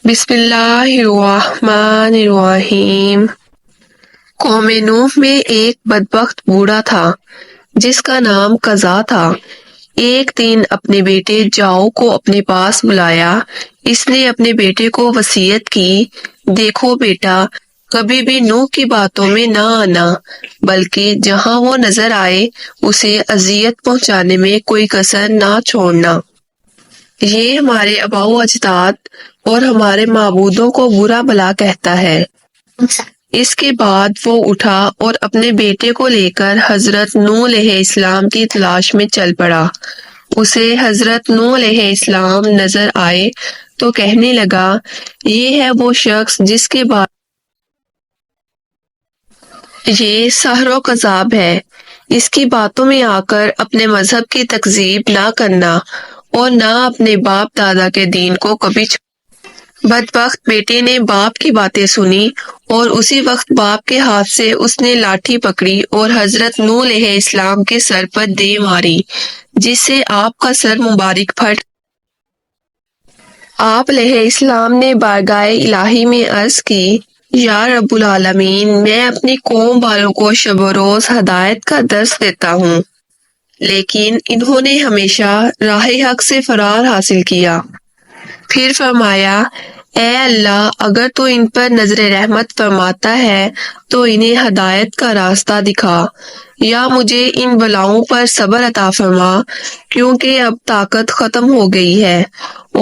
بسم اللہ الرحمن الرحیم۔ قوم نوح میں ایک بدبخت بوڑھا تھا جس کا نام قزا تھا۔ ایک دن اپنے بیٹے جاؤ کو اپنے پاس بلایا۔ اس نے اپنے بیٹے کو وصیت کی، دیکھو بیٹا، کبھی بھی نوح کی باتوں میں نہ آنا، بلکہ جہاں وہ نظر آئے اسے اذیت پہنچانے میں کوئی کسر نہ چھوڑنا۔ یہ ہمارے آباء و اجداد اور ہمارے معبودوں کو برا بھلا کہتا ہے۔ اس کے بعد وہ اٹھا اور اپنے بیٹے کو لے کر حضرت نوح علیہ السلام کی تلاش میں چل پڑا۔ اسے حضرت نوح علیہ السلام نظر آئے تو کہنے لگا، یہ ہے وہ شخص جس کے بعد یہ سحر و کذاب ہے۔ اس کی باتوں میں آ کر اپنے مذہب کی تکذیب نہ کرنا اور نہ اپنے باپ دادا کے دین کو کبھی بدبخت بیٹے نے باپ کی باتیں سنی اور اسی وقت باپ کے ہاتھ سے اس نے لاٹھی پکڑی اور حضرت نوح علیہ السلام کے سر پر دے ماری، جس سے آپ کا سر مبارک پھٹ۔ آپ علیہ السلام نے بارگاہ الہی میں عرض کی، یا رب العالمین، میں اپنی قوم والوں کو شب و روز ہدایت کا درس دیتا ہوں، لیکن انہوں نے ہمیشہ راہ حق سے فرار حاصل کیا۔ پھر فرمایا، اے اللہ، اگر تو ان پر نظر رحمت فرماتا ہے تو انہیں ہدایت کا راستہ دکھا، یا مجھے ان بلاؤں پر صبر عطا فرما، کیونکہ اب طاقت ختم ہو گئی ہے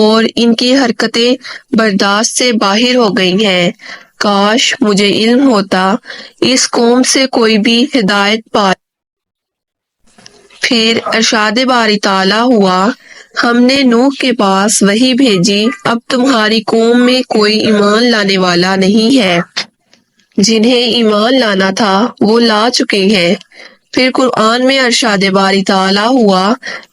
اور ان کی حرکتیں برداشت سے باہر ہو گئی ہیں۔ کاش مجھے علم ہوتا اس قوم سے کوئی بھی ہدایت پا۔ پھر ارشاد باری تعالیٰ ہوا، ہم نے نوح کے پاس وحی بھیجی، اب تمہاری قوم میں کوئی ایمان لانے والا نہیں ہے، جنہیں ایمان لانا تھا وہ لا چکے ہیں۔ پھر قرآن میں ارشاد باری تعالیٰ ہوا،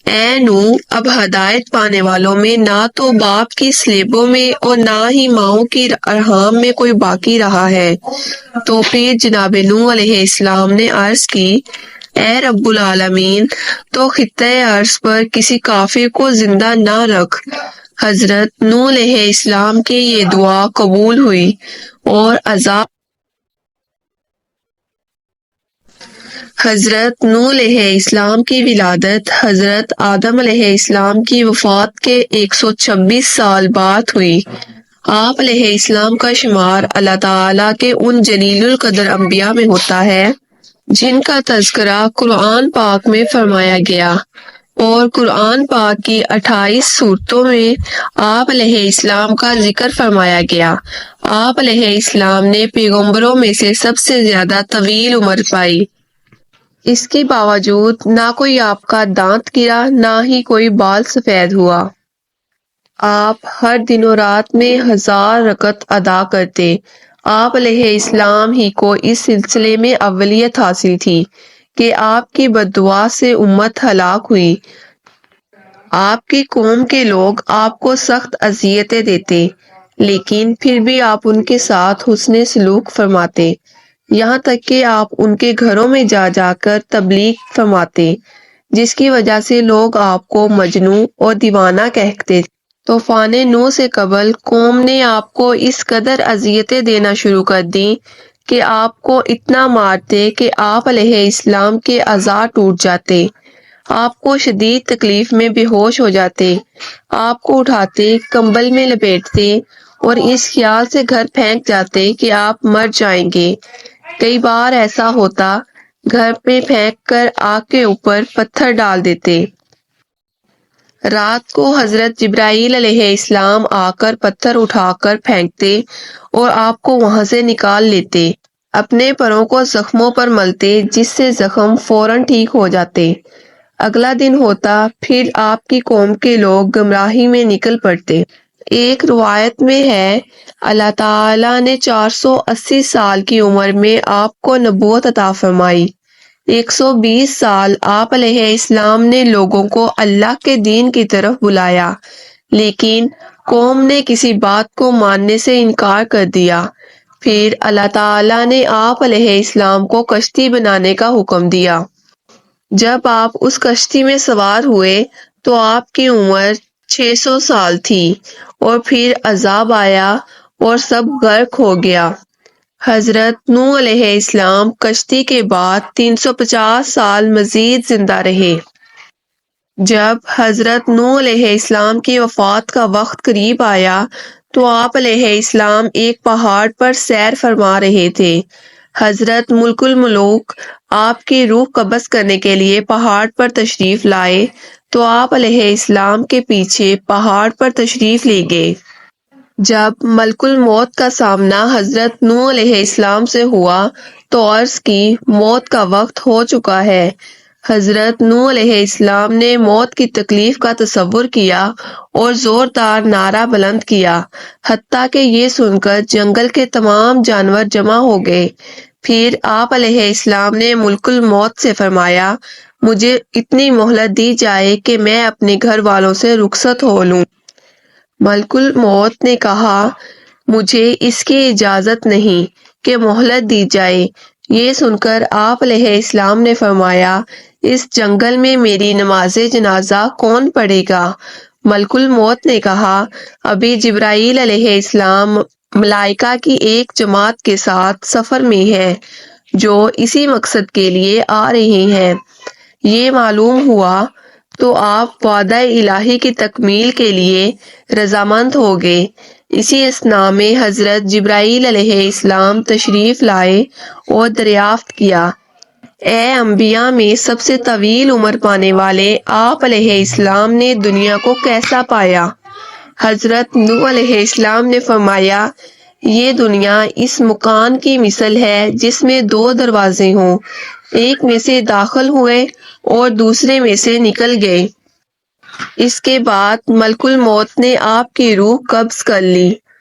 اے نوح، اب ہدایت پانے والوں میں نہ تو باپ کی سلیبوں میں اور نہ ہی ماؤں کی ارحام میں کوئی باقی رہا ہے۔ تو پھر جناب نوح علیہ السلام نے عرض کی، اے رب العالمین، تو خطۂ ارض پر کسی کافر کو زندہ نہ رکھ۔ حضرت نوح علیہ السلام کی یہ دعا قبول ہوئی اور عذاب حضرت نوح علیہ السلام کی ولادت حضرت آدم علیہ السلام کی وفات کے 126 سال بعد ہوئی۔ آپ علیہ السلام کا شمار اللہ تعالیٰ کے ان جلیل القدر انبیاء میں ہوتا ہے جن کا تذکرہ قرآن پاک میں فرمایا گیا، اور قرآن پاک کی 28 سورتوں میں آپ علیہ السلام کا ذکر فرمایا گیا۔ آپ علیہ السلام نے پیغمبروں میں سے سب سے زیادہ طویل عمر پائی۔ اس کے باوجود نہ کوئی آپ کا دانت گرا، نہ ہی کوئی بال سفید ہوا۔ آپ ہر دن و رات میں 1000 رکعت ادا کرتے۔ آپ علیہ السلام ہی کو اس سلسلے میں اولیت حاصل تھی کہ آپ کی بددعا سے امت ہلاک ہوئی۔ آپ کی قوم کے لوگ آپ کو سخت اذیتیں دیتے، لیکن پھر بھی آپ ان کے ساتھ حسن سلوک فرماتے، یہاں تک کہ آپ ان کے گھروں میں جا جا کر تبلیغ فرماتے، جس کی وجہ سے لوگ آپ کو مجنون اور دیوانہ کہتے۔ طوفان نوح سے قبل قوم نے آپ کو اس قدر اذیتیں دینا شروع کر دیں کہ آپ کو اتنا مارتے کہ آپ علیہ السلام کے اعضاء ٹوٹ جاتے، آپ کو شدید تکلیف میں بے ہوش ہو جاتے، آپ کو اٹھاتے، کمبل میں لپیٹتے اور اس خیال سے گھر پھینک جاتے کہ آپ مر جائیں گے۔ کئی بار ایسا ہوتا، گھر میں پھینک کر آگ کے اوپر پتھر ڈال دیتے۔ رات کو حضرت جبرائیل علیہ السلام آ کر پتھر اٹھا کر پھینکتے اور آپ کو وہاں سے نکال لیتے، اپنے پروں کو زخموں پر ملتے، جس سے زخم فوراً ٹھیک ہو جاتے۔ اگلا دن ہوتا، پھر آپ کی قوم کے لوگ گمراہی میں نکل پڑتے۔ ایک روایت میں ہے، اللہ تعالیٰ نے 480 سال کی عمر میں آپ کو نبوت عطا فرمائی۔ 120 سال آپ علیہ السلام نے لوگوں کو اللہ کے دین کی طرف بلایا، لیکن قوم نے کسی بات کو ماننے سے انکار کر دیا۔ پھر اللہ تعالیٰ نے آپ علیہ السلام کو کشتی بنانے کا حکم دیا۔ جب آپ اس کشتی میں سوار ہوئے تو آپ کی عمر 600 سال تھی اور پھر عذاب آیا اور سب غرق ہو گیا۔ حضرت نوح علیہ السلام کشتی کے بعد 350 سال مزید زندہ رہے۔ جب حضرت نوح علیہ السلام کی وفات کا وقت قریب آیا تو آپ علیہ السلام ایک پہاڑ پر سیر فرما رہے تھے۔ حضرت ملک الملوک آپ کی روح قبض کرنے کے لیے پہاڑ پر تشریف لائے تو آپ علیہ السلام کے پیچھے پہاڑ پر تشریف لے گئے۔ جب ملک الموت کا سامنا حضرت نوح علیہ السلام سے ہوا تو عرض کی موت کا وقت ہو چکا ہے۔ حضرت نوح علیہ السلام نے موت کی تکلیف کا تصور کیا اور زوردار نعرہ بلند کیا، حتیٰ کہ یہ سن کر جنگل کے تمام جانور جمع ہو گئے۔ پھر آپ علیہ السلام نے ملک الموت سے فرمایا، مجھے اتنی مہلت دی جائے کہ میں اپنے گھر والوں سے رخصت ہو لوں۔ ملک الموت نے کہا، مجھے اس کی اجازت نہیں کہ مہلت دی جائے۔ یہ سن کر آپ علیہ السلام نے فرمایا، اس جنگل میں میری نماز جنازہ کون پڑھے گا؟ ملک الموت نے کہا، ابھی جبرائیل علیہ السلام ملائکہ کی ایک جماعت کے ساتھ سفر میں ہے جو اسی مقصد کے لیے آ رہے ہیں۔ یہ معلوم ہوا تو آپ وعدہ الہی کی تکمیل کے لیے رضامند ہو گئے۔ اسی اثناء میں حضرت جبرائیل علیہ السلام تشریف لائے اور دریافت کیا، اے انبیاء میں سب سے طویل عمر پانے والے آپ علیہ السلام نے دنیا کو کیسا پایا؟ حضرت نوح علیہ السلام نے فرمایا، یہ دنیا اس مکان کی مثل ہے جس میں 2 دروازے ہوں، ایک میں سے داخل ہوئے اور دوسرے میں سے نکل گئے۔ اس کے بعد ملک الموت نے آپ کی روح قبض کر لی۔